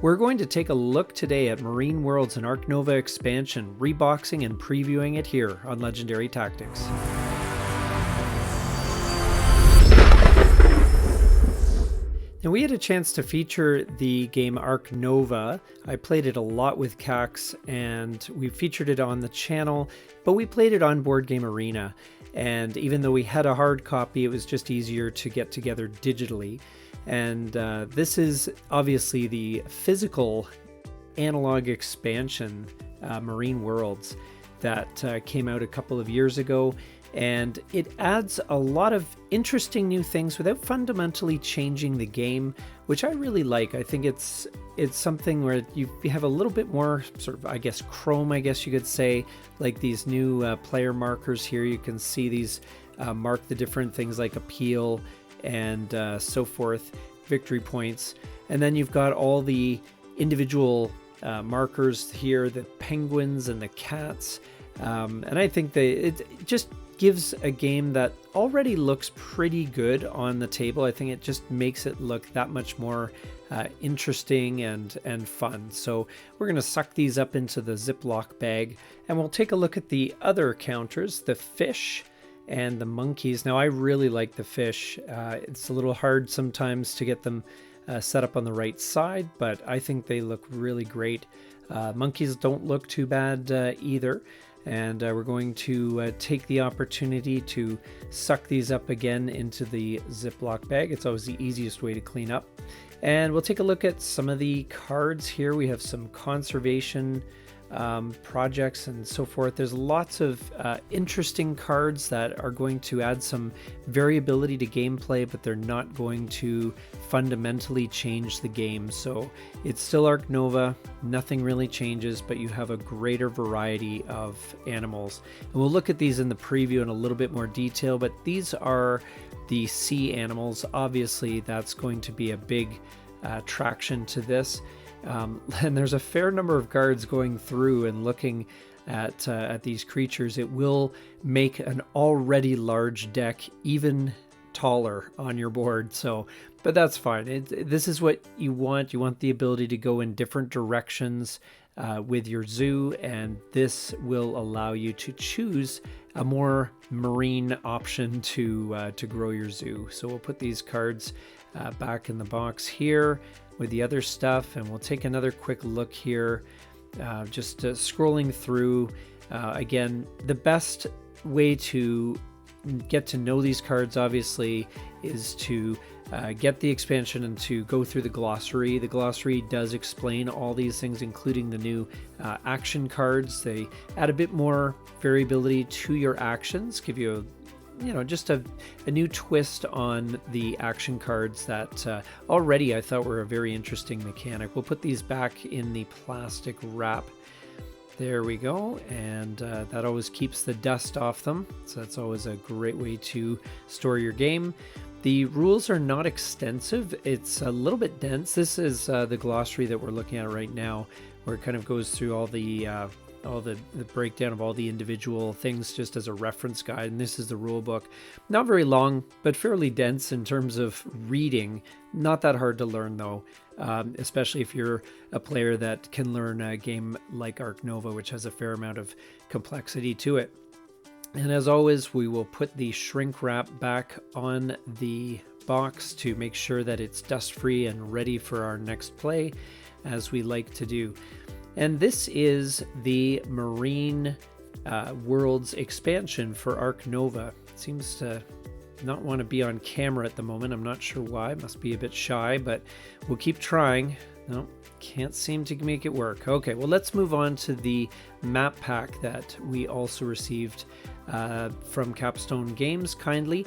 We're going to take a look today at Marine Worlds and Ark Nova expansion, reboxing and previewing it here on Legendary Tactics. Now, we had a chance to feature the game Ark Nova. I played it a lot with Cax, and we featured it on the channel, but we played it on Board Game Arena. And even though we had a hard copy, it was just easier to get together digitally. And this is obviously the physical analog expansion, Marine Worlds, that came out a couple of years ago. And it adds a lot of interesting new things without fundamentally changing the game, which I really like. I think it's something where you have a little bit more sort of, I guess, chrome, I guess you could say, like these new player markers here. You can see these mark the different things like appeal and so forth, victory points. And then you've got all the individual markers here, the penguins and the cats. And I think it just gives a game that already looks pretty good on the table. I think it just makes it look that much more interesting and fun. So we're going to suck these up into the Ziploc bag, and we'll take a look at the other counters, the fish and the monkeys. Now, I really like the fish. It's a little hard sometimes to get them set up on the right side, but I think they look really great. Monkeys don't look too bad either. And we're going to take the opportunity to suck these up again into the Ziploc bag. It's always the easiest way to clean up. And we'll take a look at some of the cards here. We have some conservation projects and so forth. There's lots of interesting cards that are going to add some variability to gameplay, but they're not going to fundamentally change the game. So it's still Ark Nova, nothing really changes, but you have a greater variety of animals. And we'll look at these in the preview in a little bit more detail, but these are the sea animals. Obviously, that's going to be a big attraction to this. And there's a fair number of cards going through and looking at these creatures. It will make an already large deck even taller on your board. So, but that's fine. This is what you want. You want the ability to go in different directions with your zoo, and this will allow you to choose a more marine option to grow your zoo. So we'll put these cards back in the box here with the other stuff, and we'll take another quick look here, just scrolling through. Again, the best way to get to know these cards, obviously, is to get the expansion and to go through the glossary. The glossary does explain all these things, including the new action cards. They add a bit more variability to your actions, give you just a new twist on the action cards that already I thought were a very interesting mechanic. We'll put these back in the plastic wrap. There we go, and that always keeps the dust off them, so that's always a great way to store your game. The rules are not extensive. It's a little bit dense. This is the glossary that we're looking at right now, where it kind of goes through all the breakdown of all the individual things just as a reference guide. And this is the rule book. Not very long, but fairly dense in terms of reading. Not that hard to learn though, especially if you're a player that can learn a game like Ark Nova, which has a fair amount of complexity to it. And as always, we will put the shrink wrap back on the box to make sure that it's dust-free and ready for our next play, as we like to do. And this is the Marine Worlds expansion for Ark Nova. It seems to not want to be on camera at the moment. I'm not sure why. Must be a bit shy, but we'll keep trying. No, can't seem to make it work. Okay, well, let's move on to the map pack that we also received from Capstone Games kindly.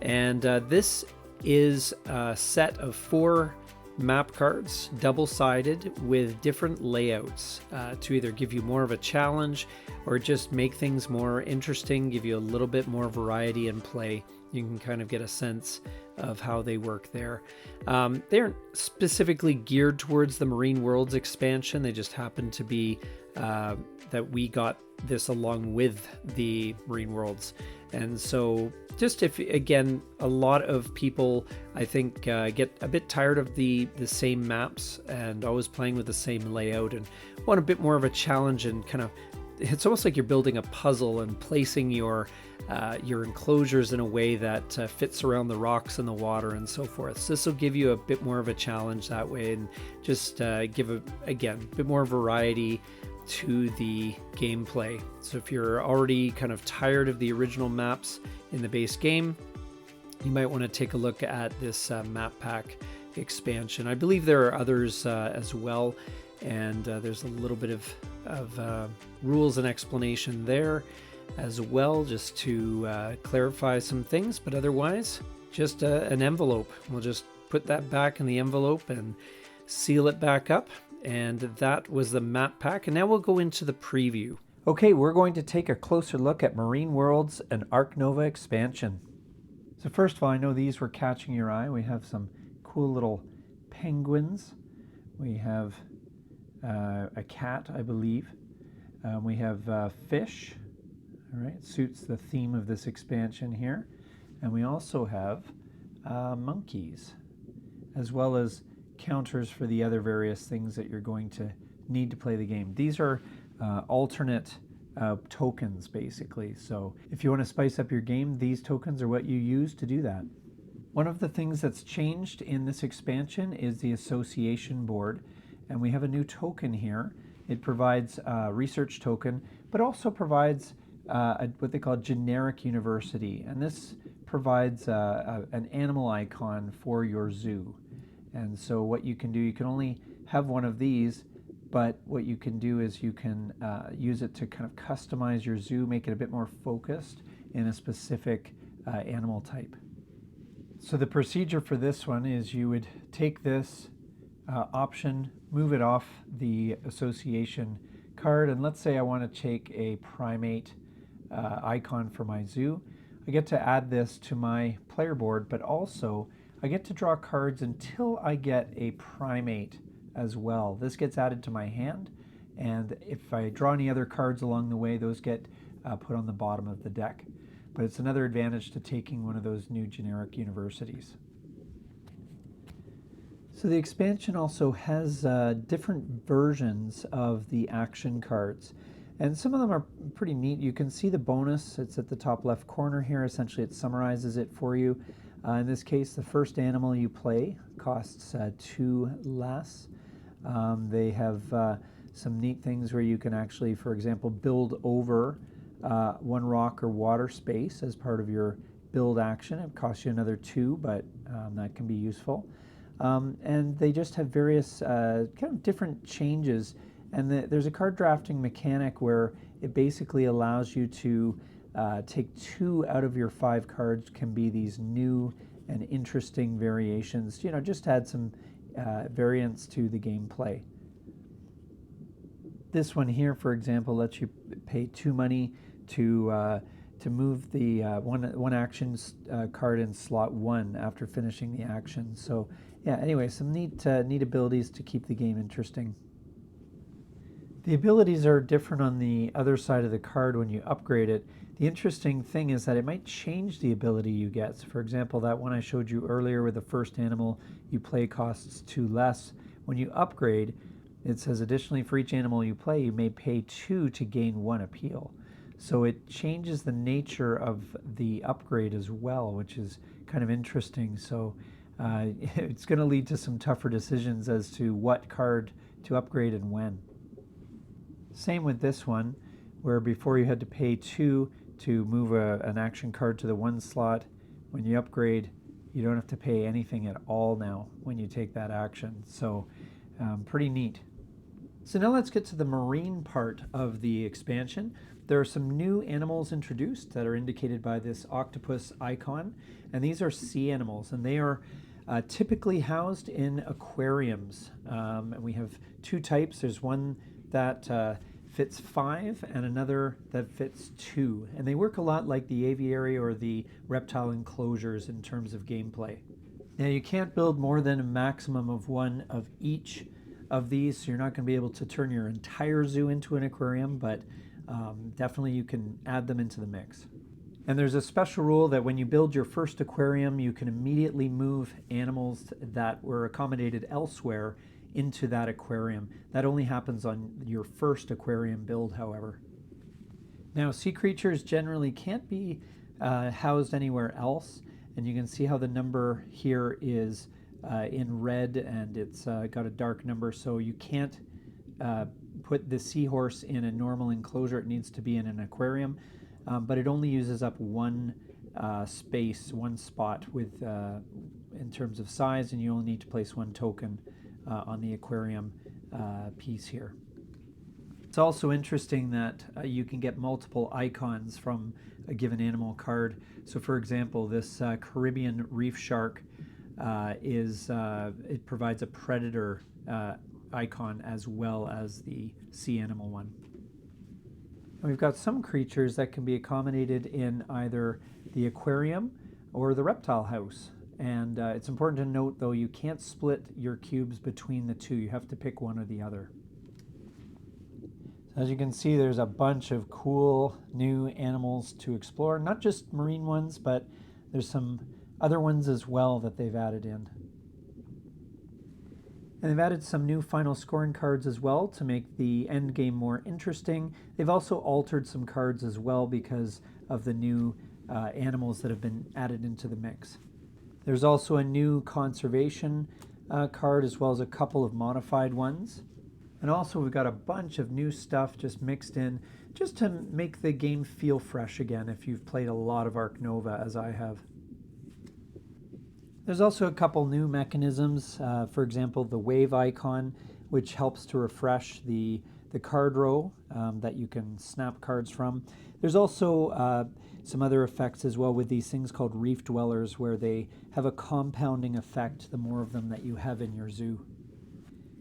And this is a set of 4 map cards, double-sided, with different layouts to either give you more of a challenge or just make things more interesting, give you a little bit more variety in play. You can kind of get a sense of how they work there. They aren't specifically geared towards the Marine Worlds expansion. They just happen to be that we got this along with the Marine Worlds. And so just if, again, a lot of people, I think, get a bit tired of the same maps and always playing with the same layout and want a bit more of a challenge, and kind of, it's almost like you're building a puzzle and placing your enclosures in a way that fits around the rocks and the water and so forth. So this will give you a bit more of a challenge that way, and just give a bit more variety to the gameplay. So if you're already kind of tired of the original maps in the base game, you might want to take a look at this map pack expansion. I believe there are others as well, and there's a little bit of rules and explanation there as well, just to clarify some things. But otherwise, just an envelope. We'll just put that back in the envelope and seal it back up. And that was the map pack. And now we'll go into the preview. Okay, we're going to take a closer look at Marine Worlds and Ark Nova expansion. So first of all, I know these were catching your eye. We have some cool little penguins. We have a cat, I believe. We have fish. All right, suits the theme of this expansion here. And we also have monkeys, as well as counters for the other various things that you're going to need to play the game. These are alternate tokens, basically. So if you want to spice up your game, these tokens are what you use to do that. One of the things that's changed in this expansion is the association board, and we have a new token here. It provides a research token, but also provides what they call generic university, and this provides an animal icon for your zoo. And so what you can do, you can only have one of these, but what you can do is you can use it to kind of customize your zoo, make it a bit more focused in a specific animal type. So the procedure for this one is you would take this option, move it off the association card, and let's say I want to take a primate icon for my zoo. I get to add this to my player board, but also I get to draw cards until I get a primate as well. This gets added to my hand, and if I draw any other cards along the way, those get put on the bottom of the deck. But it's another advantage to taking one of those new generic universities. So the expansion also has different versions of the action cards, and some of them are pretty neat. You can see the bonus. It's at the top left corner here. Essentially, it summarizes it for you. In this case, the first animal you play costs 2 less. They have some neat things where you can actually, for example, build over 1 rock or water space as part of your build action. It costs you another 2, but that can be useful. And they just have various kind of different changes. And there's a card drafting mechanic where it basically allows you to take 2 out of your 5 cards can be these new and interesting variations, you know, just add some variance to the gameplay. This one here, for example, lets you pay 2 money to move the one action card in slot 1 after finishing the action. So yeah, anyway, some neat abilities to keep the game interesting. The abilities are different on the other side of the card when you upgrade it. The interesting thing is that it might change the ability you get. So for example, that one I showed you earlier with the first animal you play costs 2 less. When you upgrade, it says additionally for each animal you play, you may pay 2 to gain 1 appeal. So it changes the nature of the upgrade as well, which is kind of interesting. So it's going to lead to some tougher decisions as to what card to upgrade and when. Same with this one, where before you had to pay 2 to move an action card to the 1 slot. When you upgrade, you don't have to pay anything at all now when you take that action. So pretty neat. So now let's get to the marine part of the expansion. There are some new animals introduced that are indicated by this octopus icon, and these are sea animals, and they are typically housed in aquariums. And we have 2 types. There's one that fits 5 and another that fits 2. And they work a lot like the aviary or the reptile enclosures in terms of gameplay. Now you can't build more than a maximum of 1 of each of these, so you're not going to be able to turn your entire zoo into an aquarium, but definitely you can add them into the mix. And there's a special rule that when you build your first aquarium, you can immediately move animals that were accommodated elsewhere into that aquarium. That only happens on your first aquarium build, however. Now, sea creatures generally can't be housed anywhere else, and you can see how the number here is in red, and it's got a dark number, so you can't put the seahorse in a normal enclosure. It needs to be in an aquarium, but it only uses up one space, one spot with in terms of size, and you only need to place one token on the aquarium piece here. It's also interesting that you can get multiple icons from a given animal card. So for example, this Caribbean reef shark it provides a predator icon as well as the sea animal one. And we've got some creatures that can be accommodated in either the aquarium or the reptile house. And it's important to note, though, you can't split your cubes between the two. You have to pick one or the other. As you can see, there's a bunch of cool new animals to explore. Not just marine ones, but there's some other ones as well that they've added in. And they've added some new final scoring cards as well to make the end game more interesting. They've also altered some cards as well because of the new animals that have been added into the mix. There's also a new conservation card as well as a couple of modified ones. And also we've got a bunch of new stuff just mixed in just to make the game feel fresh again if you've played a lot of Ark Nova as I have. There's also a couple new mechanisms, for example the wave icon, which helps to refresh the card row that you can snap cards from. There's also some other effects as well with these things called reef dwellers, where they have a compounding effect the more of them that you have in your zoo.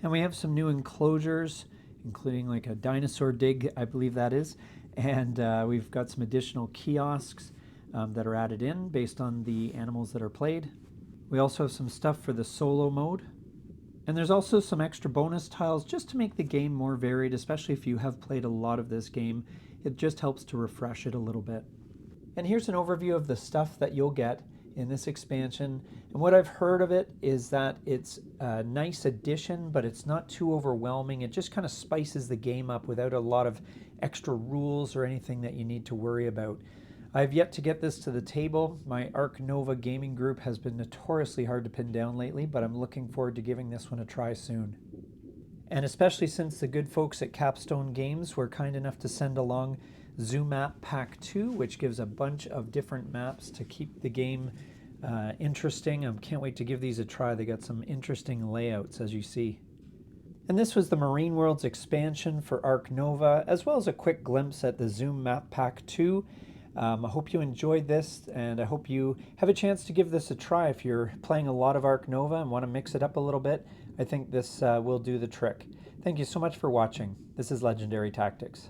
And we have some new enclosures, including like a dinosaur dig, I believe that is. And we've got some additional kiosks that are added in based on the animals that are played. We also have some stuff for the solo mode. And there's also some extra bonus tiles just to make the game more varied, especially if you have played a lot of this game. It just helps to refresh it a little bit. And here's an overview of the stuff that you'll get in this expansion. And what I've heard of it is that it's a nice addition, but it's not too overwhelming. It just kind of spices the game up without a lot of extra rules or anything that you need to worry about. I've yet to get this to the table. My Ark Nova gaming group has been notoriously hard to pin down lately, but I'm looking forward to giving this one a try soon. And especially since the good folks at Capstone Games were kind enough to send along Zoo Map Pack 2, which gives a bunch of different maps to keep the game interesting. I can't wait to give these a try. They got some interesting layouts, as you see. And this was the Marine Worlds expansion for Ark Nova, as well as a quick glimpse at the Zoom Map Pack 2. I hope you enjoyed this, and I hope you have a chance to give this a try. If you're playing a lot of Ark Nova and want to mix it up a little bit, I think this will do the trick. Thank you so much for watching. This is Legendary Tactics.